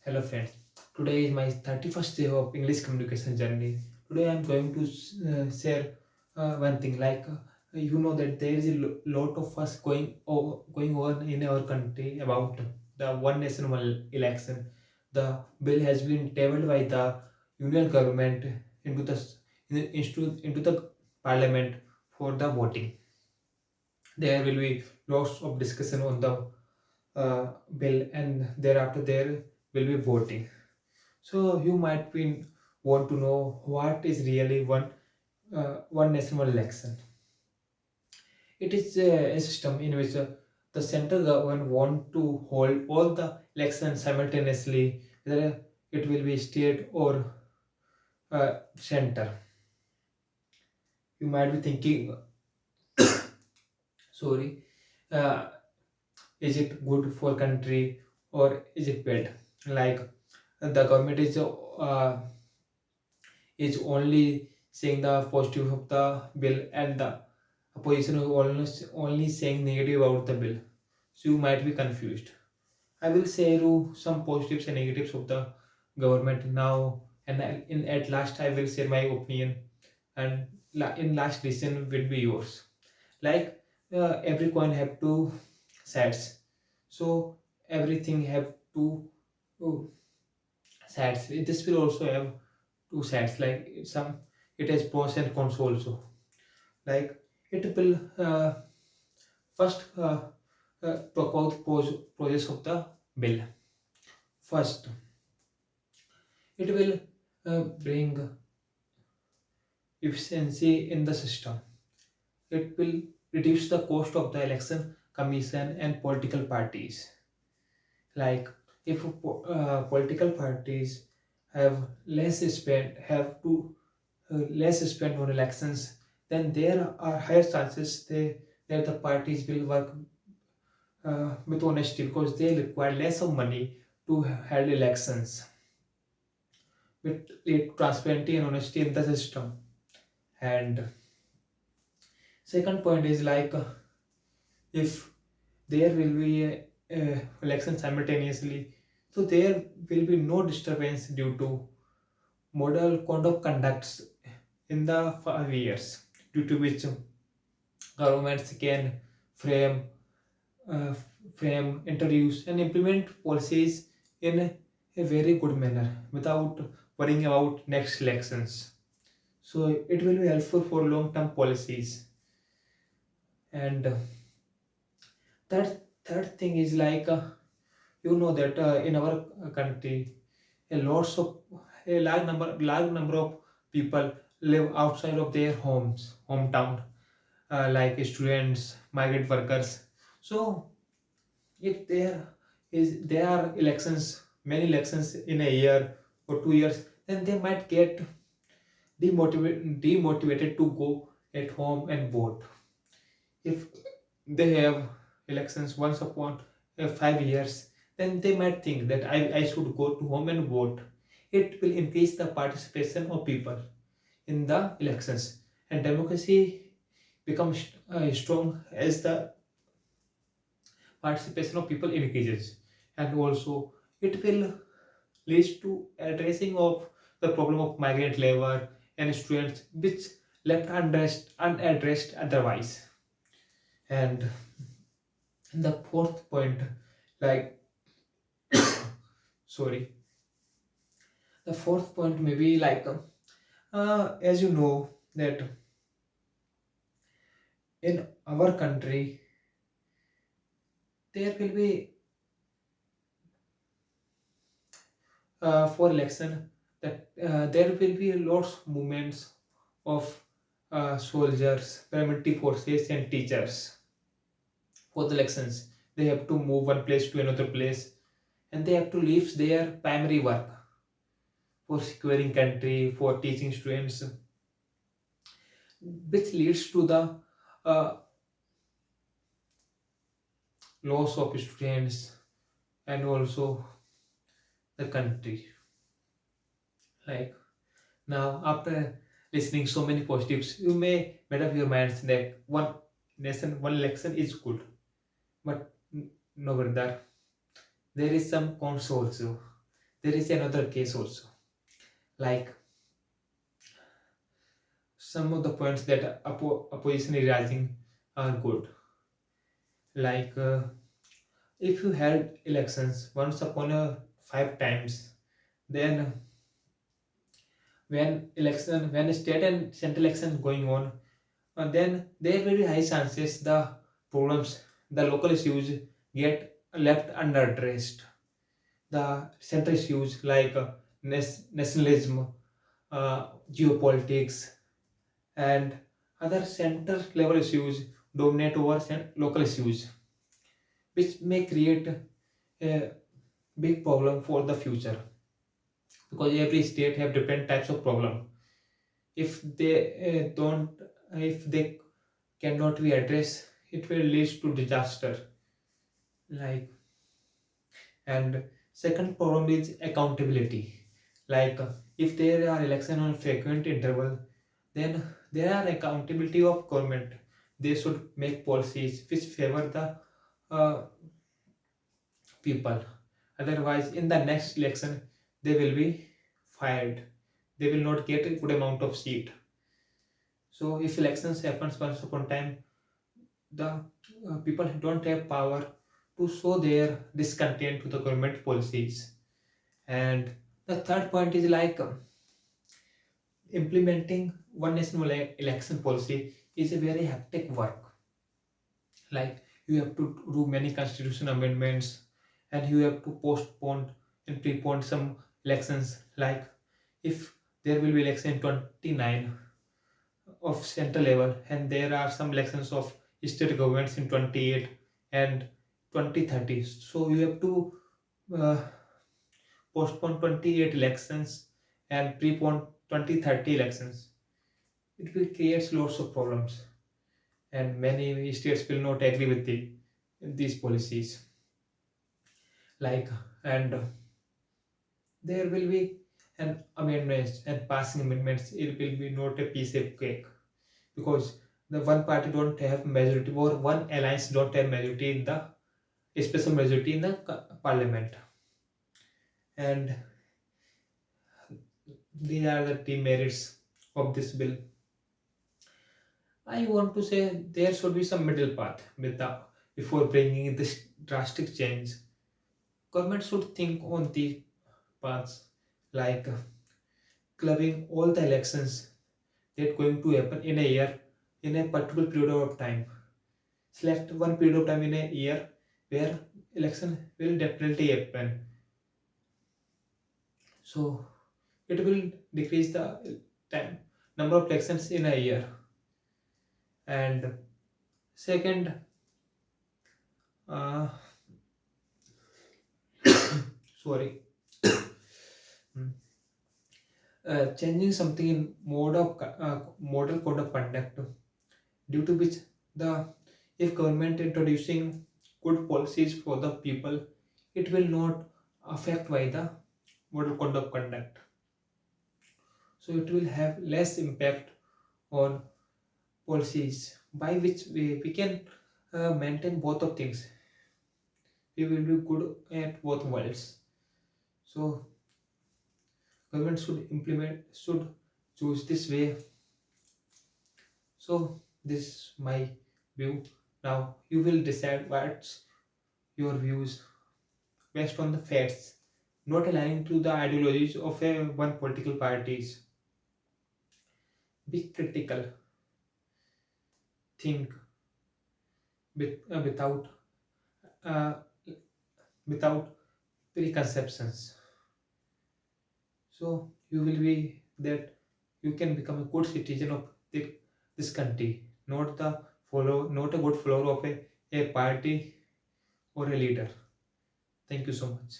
Hello friends. Today is my 31st day of English communication journey. Today I am going to share one thing that there is a lot of us going on in our country about the one nation one election. The bill has been tabled by the union government into the parliament for the voting. There will be lots of discussion on the bill, and thereafter there will be voting. So you might be want to know what is really one nation one election. It is a system in which the central government want to hold all the elections simultaneously, whether it will be state or center. You might be thinking, sorry, uh, is it good for country or is it bad? Like the government is only saying the positive of the bill, and the opposition is only saying negative about the bill. So you might be confused. I will say you some positives and negatives of the government now, and at last I will share my opinion, and in last decision will be yours. Like every coin have two sides, so everything have two sides. This will also have two sides. Like it has pros and cons also. Like it will first talk about the pros of the bill. First, it will bring efficiency in the system. It will reduce the cost of the election commission and political parties. Like if political parties have to less spent on elections, then there are higher chances that the parties will work with honesty, because they require less of money to hold elections with transparency and honesty in the system. And second point is like if there will be a election simultaneously, so there will be no disturbance due to model code of conducts in the 5 years, due to which governments can frame, uh, introduce, and implement policies in a very good manner without worrying about next elections. So it will be helpful for long-term policies. And that third thing is like that in our country, a lots of a large number of people live outside of their hometown, like students, migrant workers. So if there are elections, many elections in a year or 2 years, then they might get demotivated to go at home and vote. If they have elections once upon 5 years, then they might think that I should go to home and vote. It will increase the participation of people in the elections, and democracy becomes strong as the participation of people increases. And also it will lead to addressing of the problem of migrant labor and students, which left unaddressed otherwise. And the fourth point, like sorry, the fourth point may be like as you know that in our country there will be for election, that there will be lots of movements of soldiers, paramilitary forces, and teachers for the elections. They have to move one place to another place, and they have to leave their primary work for securing country, for teaching students, which leads to the uh, loss of students and also the country. Like now, after listening so many positives, you may made up your minds that one nation, one election is good, but no, brother, there is some cons also. there is another case also. Like some of the points that opposition is raising are good. Like if you held elections once upon a 5 times, then when state and central election going on, then there will be high chances the problems, the local issues get left underaddressed. The central issues like nationalism, geopolitics, and other center level issues dominate over local issues, which may create a big problem for the future, because every state have different types of problem. If they don't if they cannot be addressed, it will lead to disaster. Like, and second problem is accountability. Like if there are election on frequent interval, then there are accountability of government. They should make policies which favor the uh, people. Otherwise, in the next election, they will be fired. They will not get a good amount of seat. So, if elections happens once upon time, the people don't have power to show their discontent to the government policies. And the third point is like implementing one national election policy is a very hectic work. Like you have to do many constitution amendments, and you have to postpone and prepone some elections. Like if there will be election in 29 of central level, and there are some elections of state governments in 28 and 2030, so you have to uh, postpone 28 elections and prepone 2030 elections. It will create lots of problems, and many states will not agree with these policies. Like, and there will be an amendments and passing amendments. It will be not a piece of cake, because the one party don't have majority, or one alliance don't have majority in the special majority in the parliament. And these are the demerits of this bill. I want to say there should be some middle path with the before bringing this drastic change. Government should think on the paths, like clubbing all the elections that going to happen in a year, in a particular period of time. Select one period of time in a year where election will definitely happen. So it will decrease the time number of elections in a year. And second, uh, sorry, Hmm. Changing something in model code of conduct, due to which the if government introducing good policies for the people, it will not affect by the model code of conduct. So it will have less impact on policies, by which we can maintain both of things. We will be good at both worlds. So government should choose this way. So this is my view. Now you will decide what's your views based on the facts, not aligning to the ideologies of a one political parties. Be critical, think without uh, without preconceptions. So you will be that you can become a good citizen of this country, not the not a good follower of a party or a leader. Thank you so much.